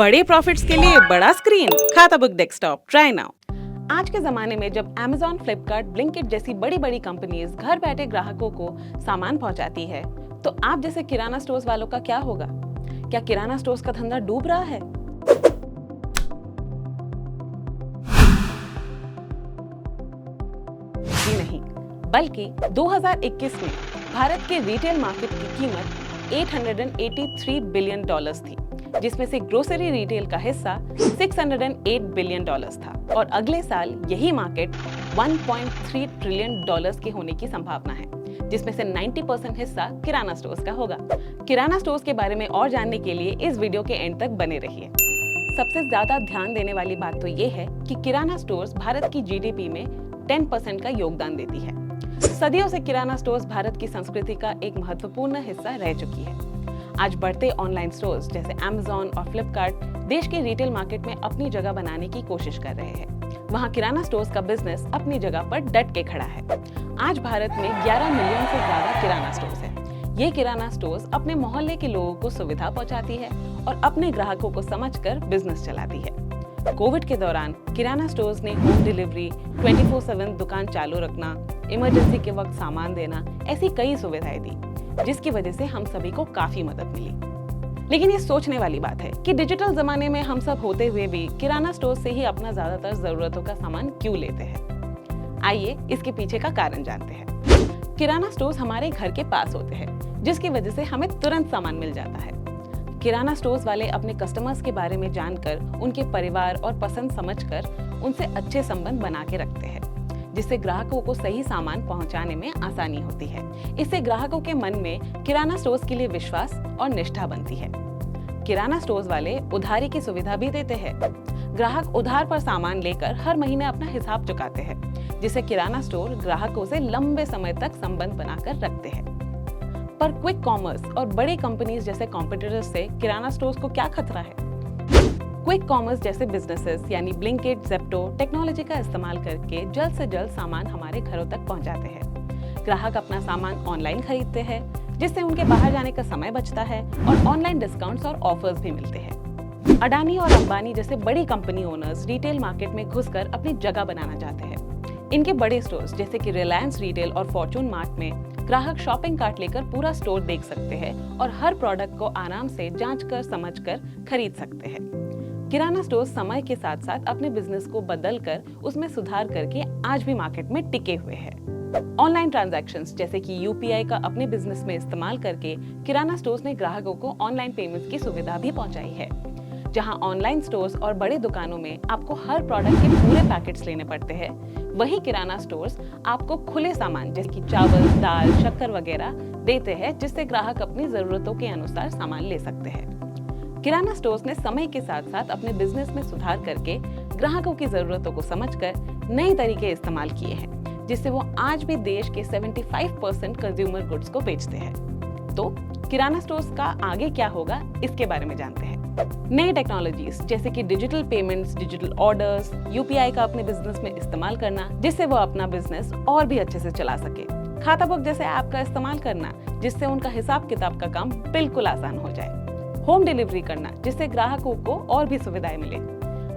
बड़े प्रॉफिट्स के लिए बड़ा स्क्रीन, खाता बुक डेस्कटॉप, ट्राई नाउ। आज के जमाने में जब Amazon, फ्लिपकार्ट, ब्लिंकिट जैसी बड़ी बड़ी कंपनीज घर बैठे ग्राहकों को सामान पहुंचाती है, तो आप जैसे किराना स्टोर्स वालों का क्या होगा? क्या किराना स्टोर्स का धंधा डूब रहा है? जी नहीं, बल्कि 2021 में भारत के रिटेल मार्केट की कीमत $883 बिलियन थी, जिसमें से ग्रोसरी रिटेल का हिस्सा $608 बिलियन था और अगले साल यही मार्केट $1.3 ट्रिलियन के होने की संभावना है, जिसमें से 90% हिस्सा किराना स्टोर्स का होगा। किराना स्टोर्स के बारे में और जानने के लिए इस वीडियो के एंड तक बने रहिए। सबसे ज्यादा ध्यान देने वाली बात तो ये है कि किराना स्टोर्स भारत की जीडीपी में 10% का योगदान देती है। सदियों से किराना स्टोर्स भारत की संस्कृति का एक महत्वपूर्ण हिस्सा रह चुकी है। आज बढ़ते ऑनलाइन स्टोर्स जैसे Amazon और फ्लिपकार्ट देश के रिटेल मार्केट में अपनी जगह बनाने की कोशिश कर रहे हैं। वहाँ किराना स्टोर्स का बिजनेस अपनी जगह पर डट के खड़ा है। आज भारत में 11 मिलियन से ज्यादा किराना स्टोर्स हैं। ये किराना स्टोर्स अपने मोहल्ले के लोगों को सुविधा पहुंचाती है और अपने ग्राहकों को समझकर बिजनेस चलाती है। कोविड के दौरान किराना स्टोर्स ने होम डिलीवरी, 24/7 दुकान चालू रखना, इमरजेंसी के वक्त सामान देना, ऐसी कई सुविधाएं दी, जिसकी वजह से हम सभी को काफी मदद मिली। लेकिन ये सोचने वाली बात है कि डिजिटल जमाने में हम सब होते हुए भी किराना स्टोर से ही अपना ज्यादातर जरूरतों का सामान क्यों लेते हैं? आइए इसके पीछे का कारण जानते हैं। किराना स्टोर्स हमारे घर के पास होते हैं, जिसकी वजह से हमें तुरंत सामान मिल जाता है। किराना स्टोर्स वाले अपने कस्टमर्स के बारे में जानकर, उनके परिवार और पसंद समझकर उनसे अच्छे संबंध बना के रखते हैं, जिससे ग्राहकों को सही सामान पहुंचाने में आसानी होती है। इससे ग्राहकों के मन में किराना स्टोर्स के लिए विश्वास और निष्ठा बनती है। किराना स्टोर्स वाले उधारी की सुविधा भी देते हैं। ग्राहक उधार पर सामान लेकर हर महीने अपना हिसाब चुकाते हैं, जिससे किराना स्टोर ग्राहकों से लंबे समय तक संबंध बनाकर रखते हैं। पर क्विक कॉमर्स और बड़ी कंपनीज जैसे कॉम्पिटिटर्स से किराना स्टोर्स को क्या खतरा है? क्विक कॉमर्स जैसे बिजनेसेस यानी ब्लिंकिट, ज़ेप्टो टेक्नोलॉजी का इस्तेमाल करके जल्द से जल्द सामान हमारे घरों तक पहुंचाते हैं। ग्राहक अपना सामान ऑनलाइन खरीदते हैं, जिससे उनके बाहर जाने का समय बचता है और ऑनलाइन डिस्काउंट्स और ऑफर्स भी मिलते हैं। अडानी और अंबानी जैसे बड़ी कंपनी ओनर्स रिटेल मार्केट में घुसकर अपनी जगह बनाना चाहते हैं। इनके बड़े स्टोर्स जैसे कि रिलायंस रिटेल और फॉर्चून मार्ट में ग्राहक शॉपिंग कार्ट लेकर पूरा स्टोर देख सकते हैं और हर प्रोडक्ट को आराम से जांच कर समझ कर खरीद सकते हैं। किराना स्टोर समय के साथ साथ अपने बिजनेस को बदलकर उसमें सुधार करके आज भी मार्केट में टिके हुए हैं। ऑनलाइन ट्रांजैक्शंस जैसे कि यूपीआई का अपने बिजनेस में इस्तेमाल करके किराना स्टोर्स ने ग्राहकों को ऑनलाइन पेमेंट्स की सुविधा भी पहुंचाई है। जहां ऑनलाइन स्टोर्स और बड़े दुकानों में आपको हर प्रोडक्ट के पूरे पैकेट्स लेने पड़ते हैं, वही किराना स्टोर्स आपको खुले सामान जैसे कि चावल, दाल, शक्कर वगैरह देते हैं, जिससे ग्राहक अपनी जरूरतों के अनुसार सामान ले सकते हैं। किराना स्टोर्स ने समय के साथ साथ अपने बिजनेस में सुधार करके ग्राहकों की जरूरतों को समझकर नए तरीके इस्तेमाल किए हैं, जिससे वो आज भी देश के 75% कंज्यूमर गुड्स को बेचते हैं। तो किराना स्टोर्स का आगे क्या होगा, इसके बारे में जानते हैं। नई टेक्नोलॉजीज जैसे कि digital payments, digital orders, UPI का अपने बिजनेस में इस्तेमाल करना, जिससे वो अपना बिजनेस और भी अच्छे से चला सके। खाता बुक जैसे ऐप का इस्तेमाल करना, जिससे उनका हिसाब किताब का काम बिल्कुल आसान हो जाए। होम डिलीवरी करना, जिससे ग्राहकों को और भी सुविधाएं मिले।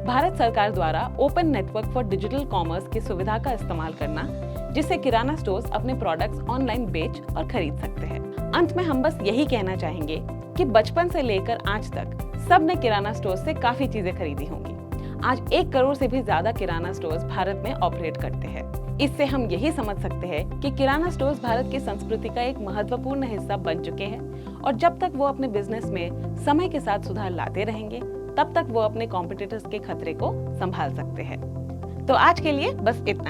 भारत सरकार द्वारा open network for digital commerce की सुविधा का इस्तेमाल करना, जिससे किराना स्टोर्स अपने प्रोडक्ट्स ऑनलाइन बेच और खरीद सकते हैं। अंत में हम बस यही कहना चाहेंगे कि बचपन से लेकर आज तक सब ने किराना स्टोर से काफी चीजें खरीदी होंगी। आज 1 करोड़ से भी ज्यादा किराना स्टोर्स भारत में ऑपरेट करते हैं। इससे हम यही समझ सकते हैं कि किराना स्टोर्स भारत की संस्कृति का एक महत्वपूर्ण हिस्सा बन चुके हैं और जब तक वो अपने बिजनेस में समय के साथ सुधार लाते रहेंगे, तब तक वो अपने कॉम्पिटिटर्स के खतरे को संभाल सकते हैं। तो आज के लिए बस इतना।